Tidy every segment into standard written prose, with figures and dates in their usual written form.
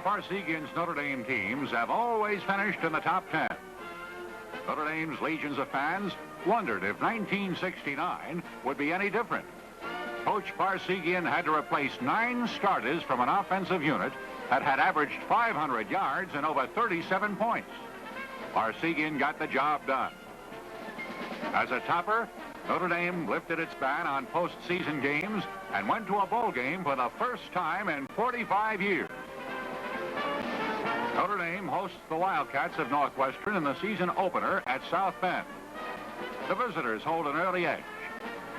Parsegian's Notre Dame teams have always finished in the top 10. Notre Dame's legions of fans wondered if 1969 would be any different. Coach Parsegian had to replace 9 starters from an offensive unit that had averaged 500 yards and over 37 points. Parsegian got the job done. As a topper, Notre Dame lifted its ban on postseason games and went to a bowl game for the first time in 45 years. Notre Dame hosts the Wildcats of Northwestern in the season opener at South Bend. The visitors hold an early edge.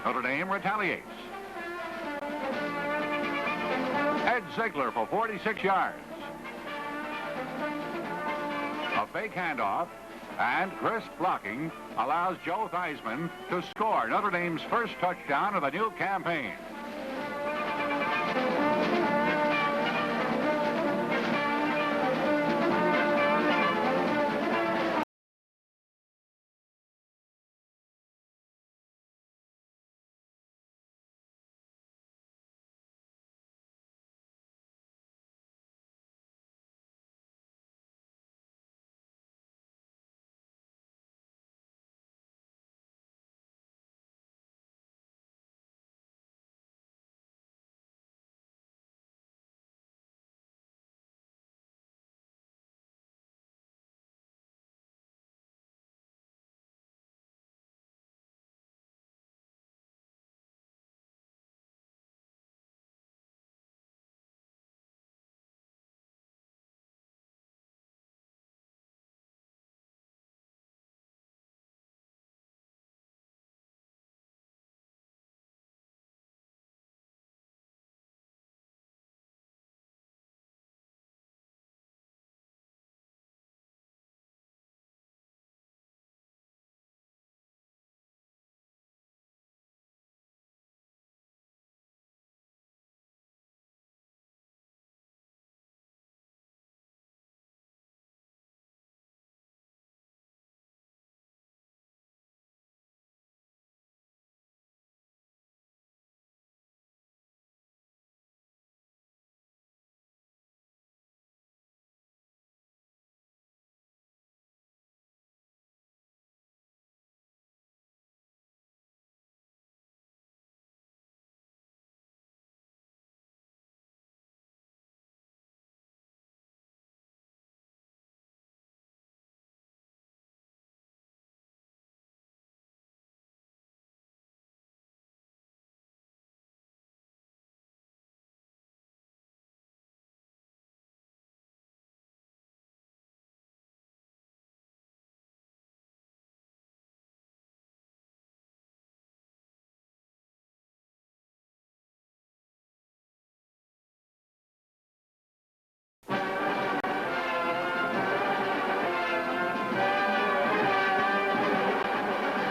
Notre Dame retaliates. Ed Ziegler for 46 yards. A fake handoff and crisp blocking allows Joe Theismann to score Notre Dame's first touchdown of the new campaign.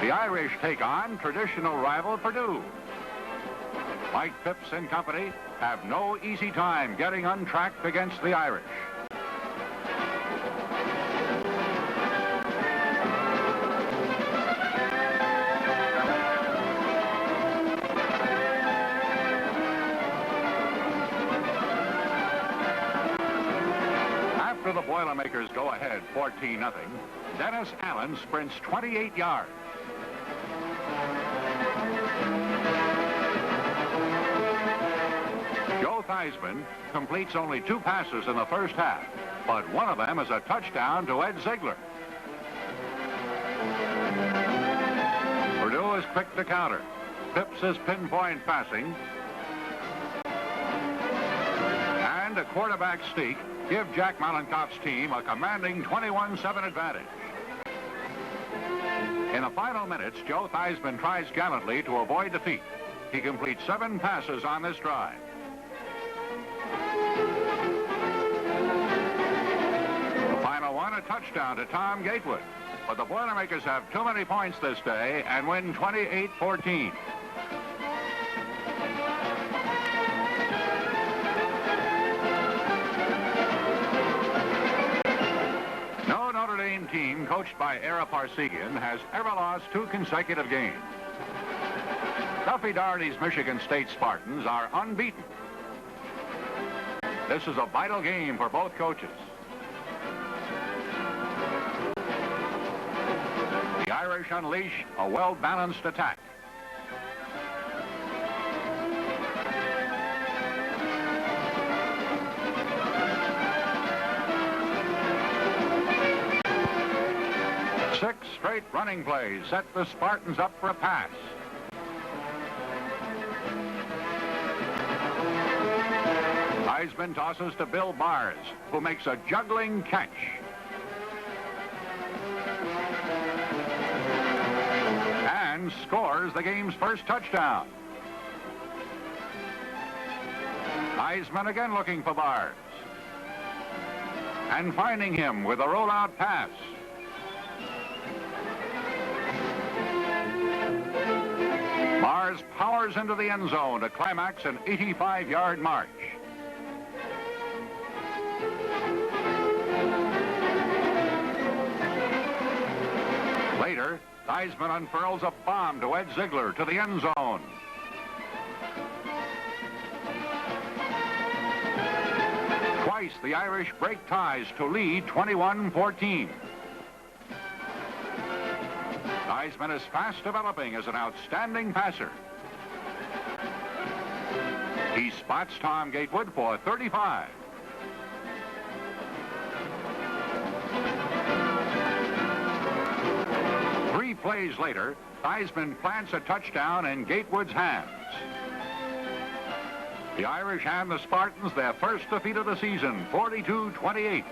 The Irish take on traditional rival Purdue. Mike Phipps and company have no easy time getting untracked against the Irish. After the Boilermakers go ahead 14-0, Dennis Allen sprints 28 yards. Joe Theismann completes only 2 passes in the first half, but one of them is a touchdown to Ed Ziegler. Purdue is quick to counter. Phipps is pinpoint passing. And a quarterback sneak give Jack Malenkoff's team a commanding 21-7 advantage. In the final minutes, Joe Theismann tries gallantly to avoid defeat. He completes 7 passes on this drive. The final one, a touchdown to Tom Gatewood. But the Boilermakers have too many points this day and win 28-14. No Notre Dame team coached by Ara Parsegian has ever lost 2 consecutive games. Duffy Daugherty's Michigan State Spartans are unbeaten. This is a vital game for both coaches. The Irish unleash a well-balanced attack. Six straight running plays set the Spartans up for a pass. Heisman tosses to Bill Bars, who makes a juggling catch. And scores the game's first touchdown. Heisman again looking for Bars. And finding him with a rollout pass. Bars powers into the end zone to climax an 85-yard march. Later, Heisman unfurls a bomb to Ed Ziegler to the end zone. Twice the Irish break ties to lead 21-14. Heisman is fast developing as an outstanding passer. He spots Tom Gatewood for 35. Three plays later, Heisman plants a touchdown in Gatewood's hands. The Irish hand the Spartans their first defeat of the season, 42-28.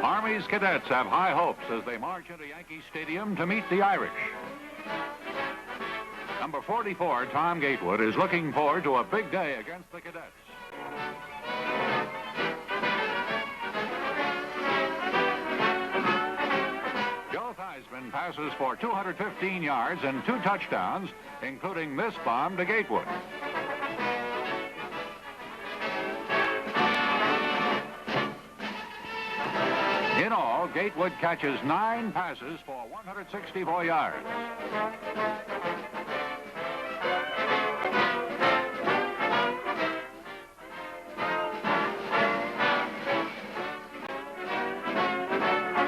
Army's cadets have high hopes as they march into Yankee Stadium to meet the Irish. Number 44, Tom Gatewood, is looking forward to a big day against the cadets. Joe Theismann passes for 215 yards and 2 touchdowns, including this bomb to Gatewood. In all, Gatewood catches 9 passes for 164 yards.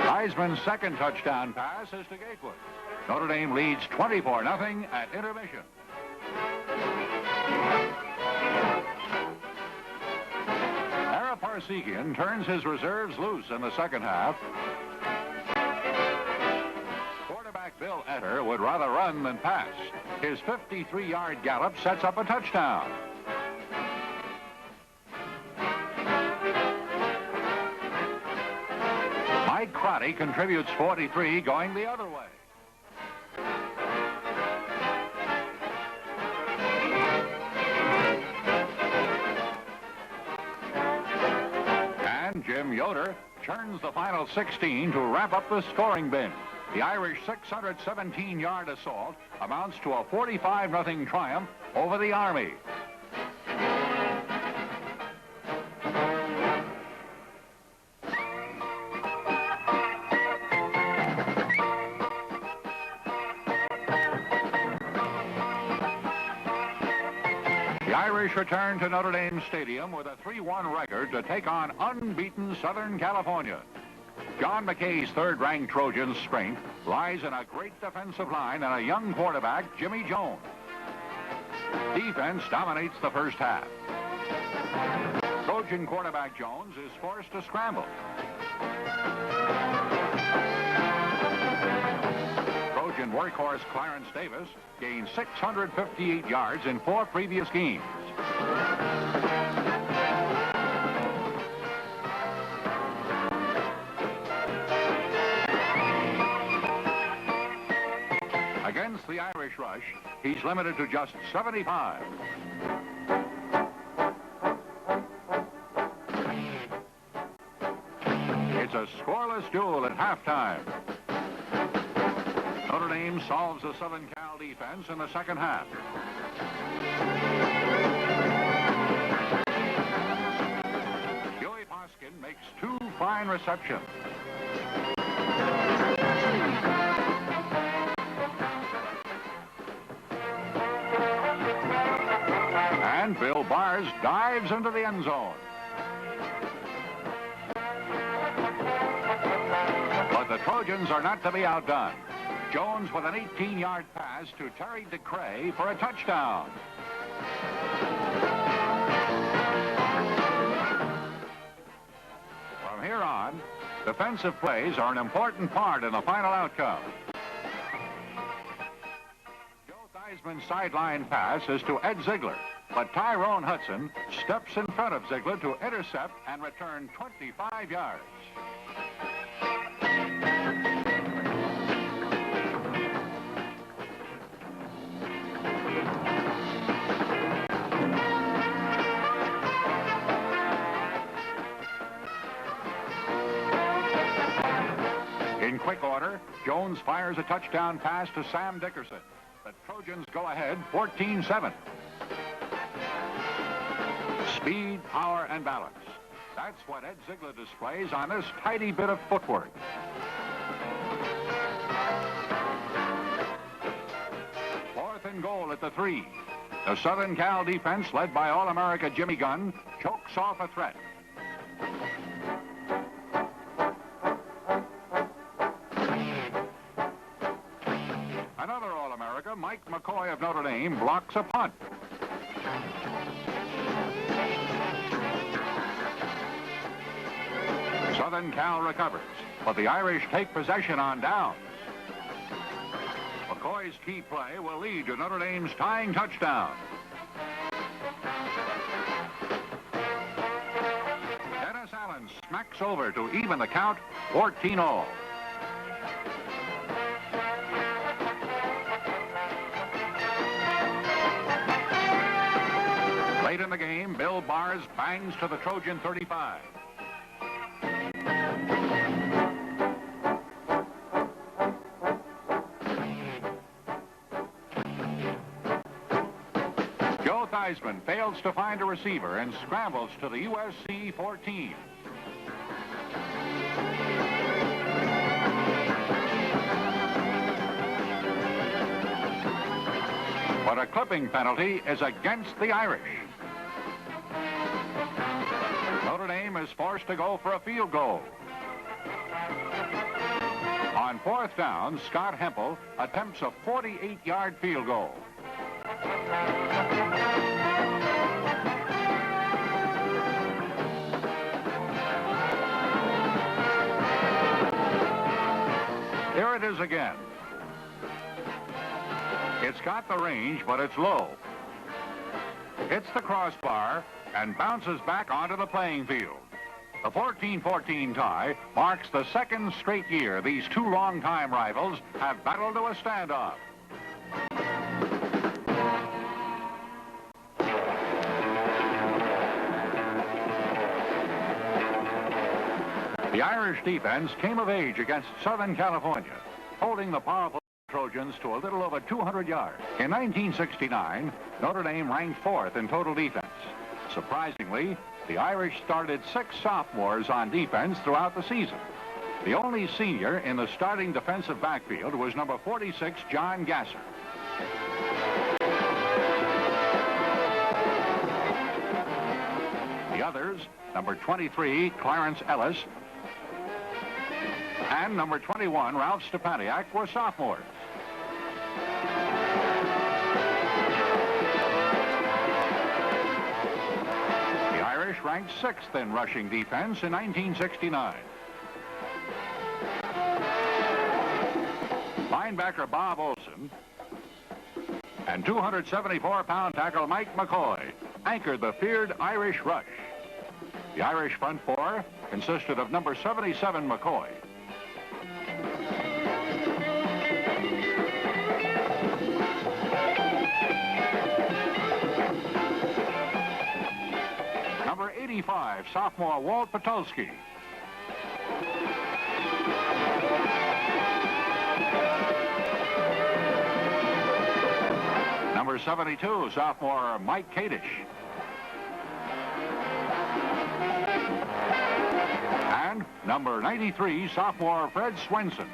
Heisman's second touchdown pass is to Gatewood. Notre Dame leads 24-0 at intermission. Parsekian turns his reserves loose in the second half. Quarterback Bill Etter would rather run than pass. His 53-yard gallop sets up a touchdown. Mike Crotty contributes 43, going the other way. Jim Yoder churns the final 16 to wrap up the scoring binge. The Irish 617-yard assault amounts to a 45-0 triumph over the Army. Irish return to Notre Dame Stadium with a 3-1 record to take on unbeaten Southern California. John McKay's third-ranked Trojans' strength lies in a great defensive line and a young quarterback, Jimmy Jones. Defense dominates the first half. Trojan quarterback Jones is forced to scramble. Trojan workhorse Clarence Davis gained 658 yards in 4 previous games. Against the Irish rush, he's limited to just 75. It's a scoreless duel at halftime. Notre Dame solves the Southern Cal defense in the second half. fine reception. And Bill Bars dives into the end zone. But the Trojans are not to be outdone. Jones with an 18-yard pass to Terry DeCray for a touchdown. From here on, defensive plays are an important part in the final outcome. Joe Theismann's sideline pass is to Ed Ziegler, but Tyrone Hudson steps in front of Ziegler to intercept and return 25 yards. In quick order, Jones fires a touchdown pass to Sam Dickerson. The Trojans go ahead 14-7. Speed, power, and balance. That's what Ed Ziegler displays on this tidy bit of footwork. Fourth and goal at the 3. The Southern Cal defense, led by All-America Jimmy Gunn, chokes off a threat. Another All-America, Mike McCoy of Notre Dame, blocks a punt. Southern Cal recovers, but the Irish take possession on down. McCoy's key play will lead to Notre Dame's tying touchdown. Dennis Allen smacks over to even the count, 14-all. Late in the game, Bill Bars bangs to the Trojan 35. Joe Theismann fails to find a receiver and scrambles to the USC 14. But a clipping penalty is against the Irish. Notre Dame is forced to go for a field goal. On fourth down, Scott Hempel attempts a 48-yard field goal. Here it is again. It's got the range, but it's low. Hits the crossbar and bounces back onto the playing field. The 14-14 tie marks the second straight year these two longtime rivals have battled to a standoff. The Irish defense came of age against Southern California, holding the powerful Trojans to a little over 200 yards. In 1969, Notre Dame ranked fourth in total defense. Surprisingly, the Irish started 6 sophomores on defense throughout the season. The only senior in the starting defensive backfield was number 46, John Gasser. The others, number 23, Clarence Ellis, and number 21, Ralph Stepaniak, were sophomores. The Irish ranked 6th in rushing defense in 1969. Linebacker Bob Olson and 274-pound tackle Mike McCoy anchored the feared Irish rush. The Irish front four consisted of number 77 McCoy, number 85 sophomore Walt Patulski, number 72 sophomore Mike Kadish, and number 93 sophomore Fred Swenson.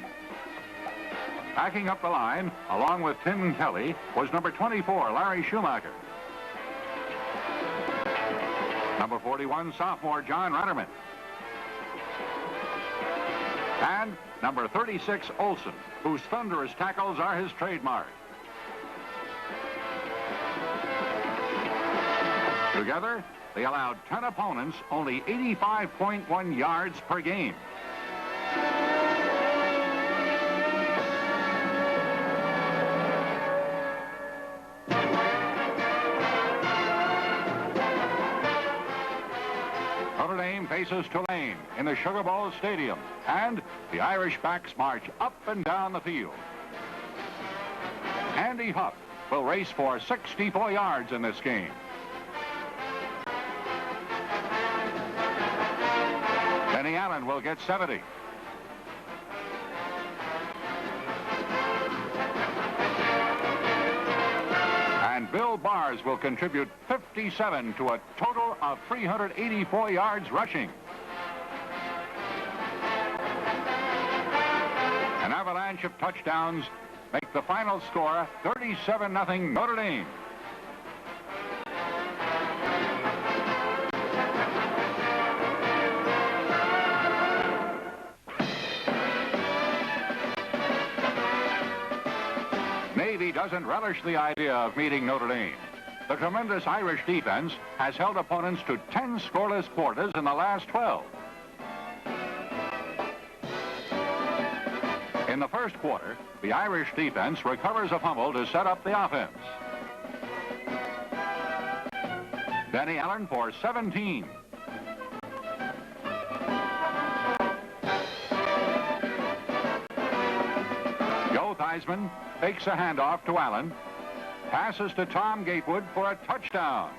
Backing up the line, along with Tim Kelly, was number 24 Larry Schumacher. Number 41 sophomore John Ratterman. And number 36 Olson, whose thunderous tackles are his trademark. Together, they allowed 10 opponents only 85.1 yards per game. Notre Dame faces Tulane in the Sugar Bowl Stadium, and the Irish backs march up and down the field. Andy Huff will race for 64 yards in this game. Benny Allen will get 70. And Bill Bars will contribute 57 to a total of 384 yards rushing. An avalanche of touchdowns make the final score 37-0 Notre Dame. Navy doesn't relish the idea of meeting Notre Dame. The tremendous Irish defense has held opponents to 10 scoreless quarters in the last 12. In the first quarter, the Irish defense recovers a fumble to set up the offense. Benny Allen for 17. Joe Theismann takes a handoff to Allen, passes to Tom Gatewood for a touchdown.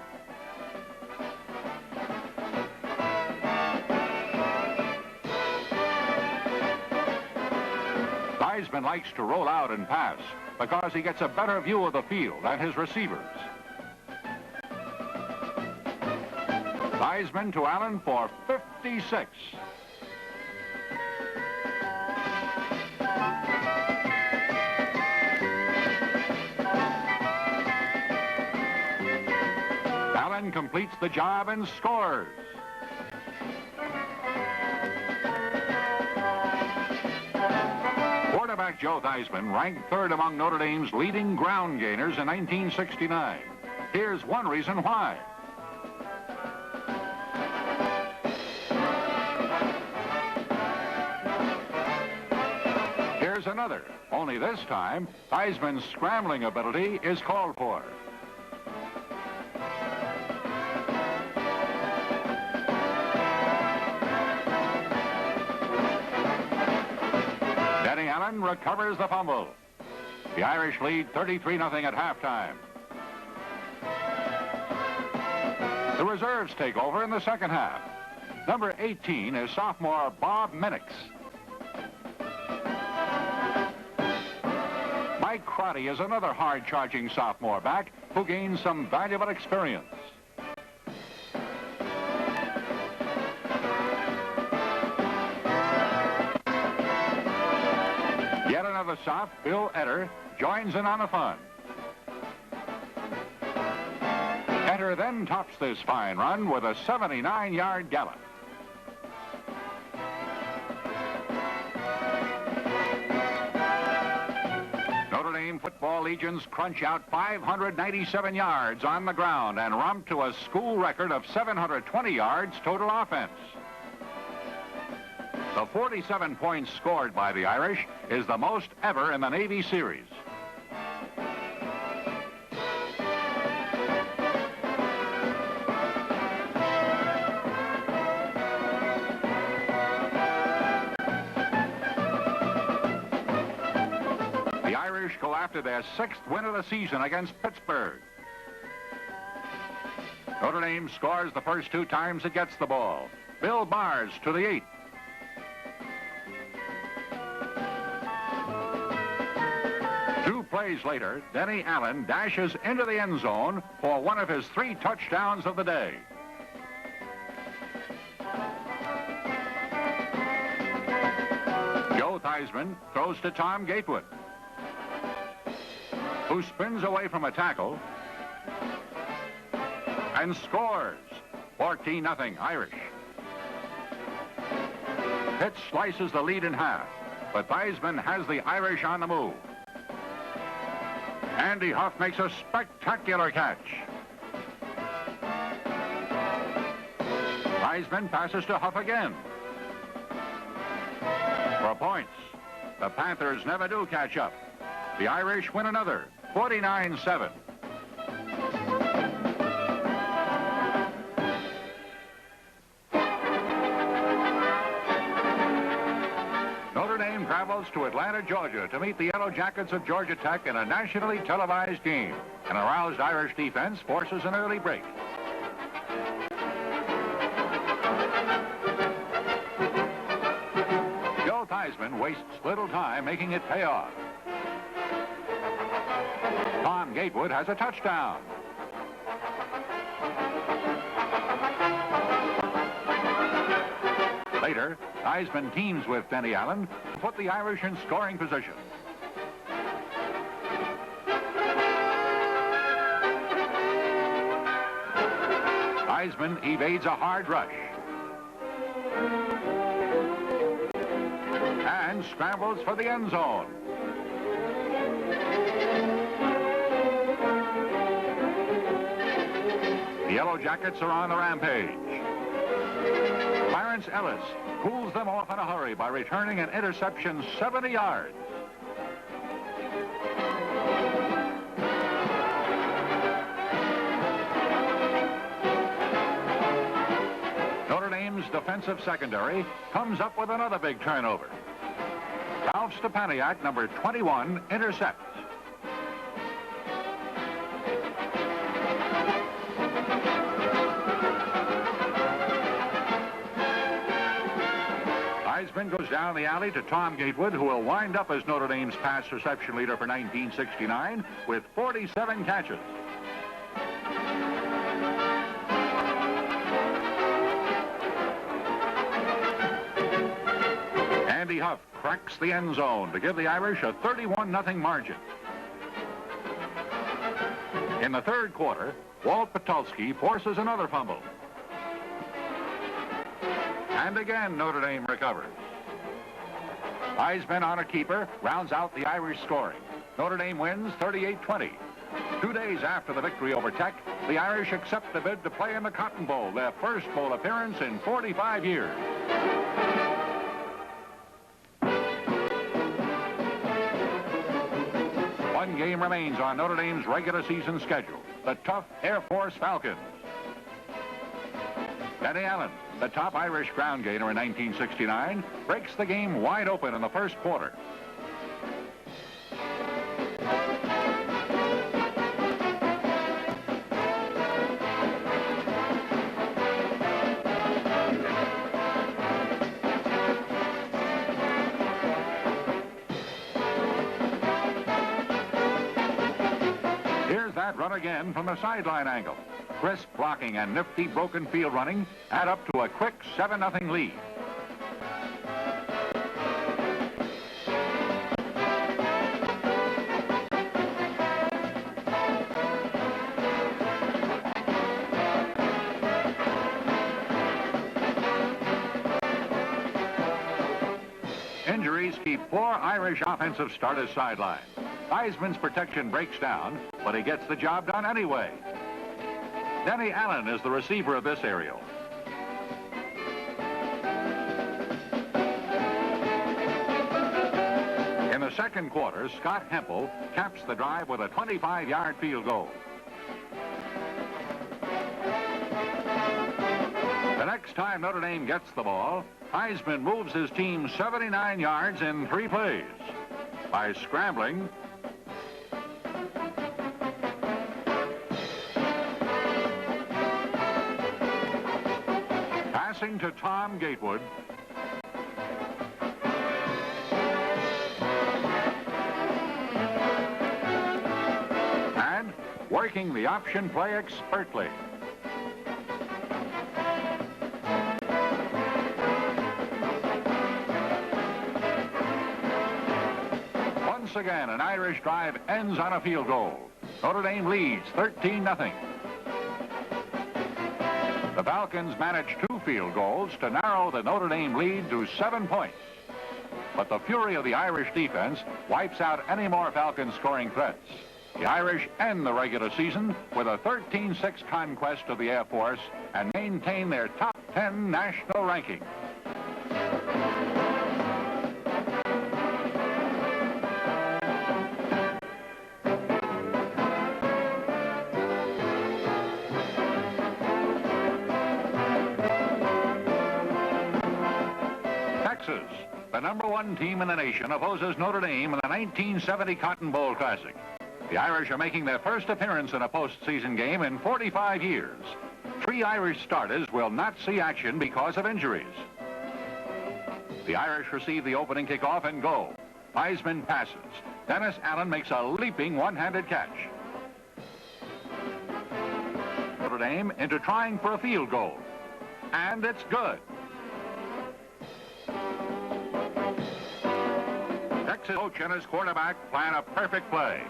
Theismann likes to roll out and pass because he gets a better view of the field and his receivers. Theismann to Allen for 56. Allen completes the job and scores. Quarterback Joe Theismann ranked third among Notre Dame's leading ground gainers in 1969. Here's one reason why. Here's another, only this time, Theismann's scrambling ability is called for. Allen recovers the fumble. The Irish lead 33-0 at halftime. The reserves take over in the second half. Number 18 is sophomore Bob Minix. Mike Crotty is another hard-charging sophomore back who gains some valuable experience. Yet another soph, Bill Etter, joins in on the fun. Etter then tops this fine run with a 79-yard gallop. Notre Dame football legions crunch out 597 yards on the ground and romp to a school record of 720 yards total offense. The 47 points scored by the Irish is the most ever in the Navy series. The Irish go after their 6th win of the season against Pittsburgh. Notre Dame scores the first 2 times it gets the ball. Bill Bars to the 8th. 2 plays later, Denny Allen dashes into the end zone for one of his 3 touchdowns of the day. Heisman throws to Tom Gatewood, who spins away from a tackle and scores. 14-0 Irish. Pitts slices the lead in half, but Heisman has the Irish on the move. Andy Huff makes a spectacular catch. Heisman passes to Huff again. For points, the Panthers never do catch up. The Irish win another, 49-7. Notre Dame travels to Atlanta, Georgia to meet the Yellow Jackets of Georgia Tech in a nationally televised game. An aroused Irish defense forces an early break. Heisman wastes little time making it pay off. Tom Gatewood has a touchdown. Later, Heisman teams with Denny Allen to put the Irish in scoring position. Heisman evades a hard rush and scrambles for the end zone. The Yellow Jackets are on the rampage. Clarence Ellis cools them off in a hurry by returning an interception 70 yards. Notre Dame's defensive secondary comes up with another big turnover. Ralph Stepaniak, number 21, intercepts. Heisman goes down the alley to Tom Gatewood, who will wind up as Notre Dame's pass reception leader for 1969 with 47 catches. Andy Huff cracks the end zone to give the Irish a 31-0 margin. In the third quarter, Walt Patulski forces another fumble. And again, Notre Dame recovers. Heisman on a keeper rounds out the Irish scoring. Notre Dame wins 38-20. 2 days after the victory over Tech, the Irish accept the bid to play in the Cotton Bowl, their first bowl appearance in 45 years. One game remains on Notre Dame's regular season schedule, the tough Air Force Falcons. Denny Allen, the top Irish ground gainer in 1969, breaks the game wide open in the first quarter. That run again from the sideline angle. Crisp blocking and nifty broken field running add up to a quick 7-0 lead. Injuries keep 4 Irish offensive starters sidelined. Heisman's protection breaks down, but he gets the job done anyway. Denny Allen is the receiver of this aerial. In the second quarter, Scott Hempel caps the drive with a 25-yard field goal. The next time Notre Dame gets the ball, Heisman moves his team 79 yards in 3 plays by scrambling, passing to Tom Gatewood, and working the option play expertly. Once again, an Irish drive ends on a field goal. Notre Dame leads 13-0. The Falcons managed 2 field goals to narrow the Notre Dame lead to 7 points. But the fury of the Irish defense wipes out any more Falcons scoring threats. The Irish end the regular season with a 13-6 conquest of the Air Force and maintain their top 10 national ranking. Texas, the #1 team in the nation, opposes Notre Dame in the 1970 Cotton Bowl Classic. The Irish are making their first appearance in a postseason game in 45 years. 3 Irish starters will not see action because of injuries. The Irish receive the opening kickoff and go. Heisman passes. Dennis Allen makes a leaping one-handed catch. Notre Dame into trying for a field goal. And it's good. Texas coach and his quarterback plan a perfect play.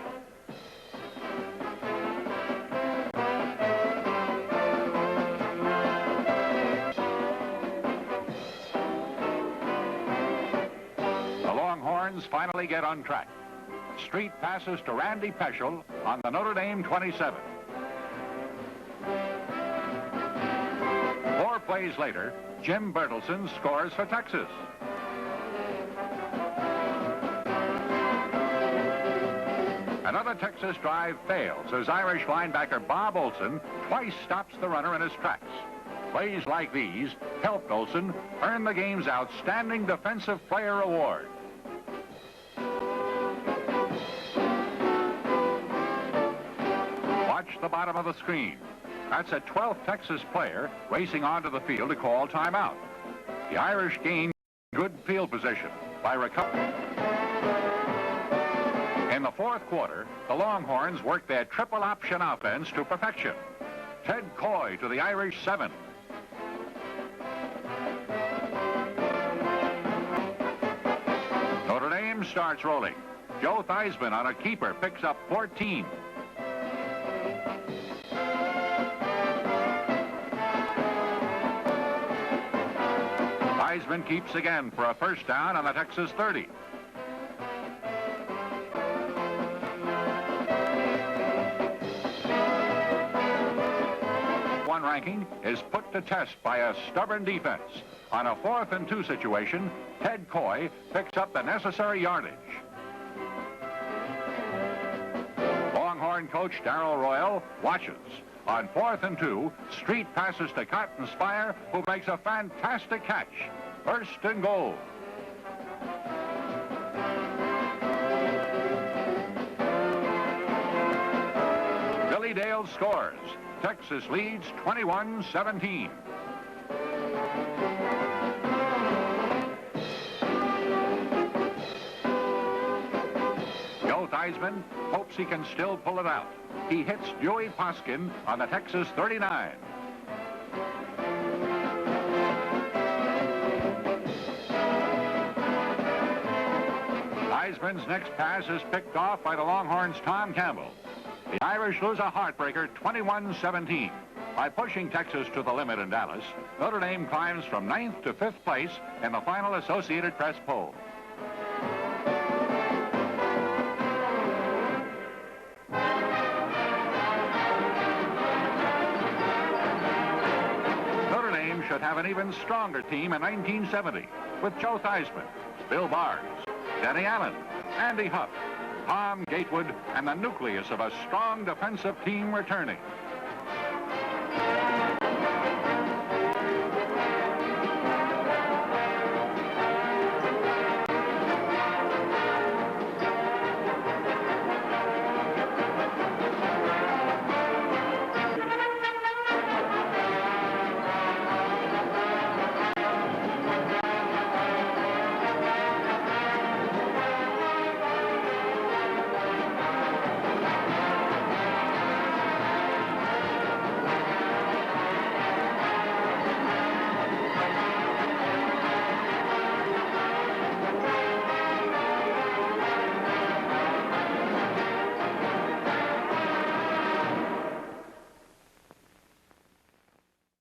The Longhorns finally get on track. Street passes to Randy Peschel on the Notre Dame 27. 4 plays later, Jim Bertelsen scores for Texas. Another Texas drive fails as Irish linebacker Bob Olson twice stops the runner in his tracks. Plays like these helped Olson earn the game's Outstanding Defensive Player Award. Watch the bottom of the screen. That's a 12th Texas player racing onto the field to call timeout. The Irish gain good field position by recovering. In the 4th quarter, the Longhorns worked their triple option offense to perfection. Ted Coy to the Irish 7. Notre Dame starts rolling. Joe Theismann on a keeper picks up 14. Theismann keeps again for a first down on the Texas 30. Ranking is put to test by a stubborn defense. On a 4th and 2 situation, Ted Coy picks up the necessary yardage. Longhorn coach Darrell Royal watches. On 4th and 2, Street passes to Cotton Spire, who makes a fantastic catch. 1st and goal. Billy Dale scores. Texas leads 21-17. Joe Theismann hopes he can still pull it out. He hits Joey Poskin on the Texas 39. Theismann's next pass is picked off by the Longhorns' Tom Campbell. The Irish lose a heartbreaker 21-17. By pushing Texas to the limit in Dallas, Notre Dame climbs from 9th to 5th place in the final Associated Press poll. Notre Dame should have an even stronger team in 1970 with Joe Theismann, Bill Barnes, Denny Allen, Andy Huff, Tom Gatewood, and the nucleus of a strong defensive team returning.